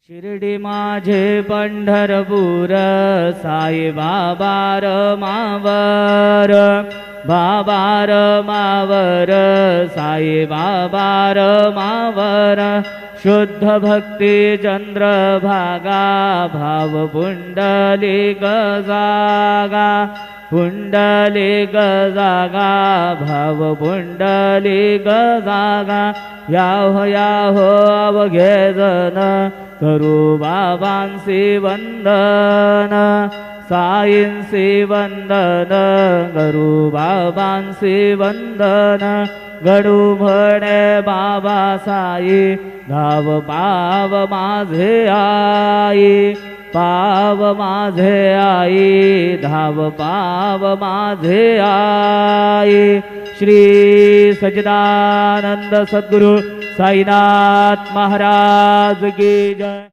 शिर्डी माझे पंढरपूर साई बाबा रमावर, बाबा रमावर साई बाबा रमावर। शुद्ध भक्ती चंद्रभागा भाव पुंडलिक जागा, पुंडलिक जागा भाव पुंडलिक जागा। याहो याहो अवघे जन करू बाबांसी वंदन, साईंसी वंदन करू बाबांसी वंदन। गडू म्हणे बाबा साई धाव पाव माझे आई, पाव माझे आई धाव पाव माझे आई। श्री सच्चिदानंद सद्गुरु साईनाथ महाराज की जय।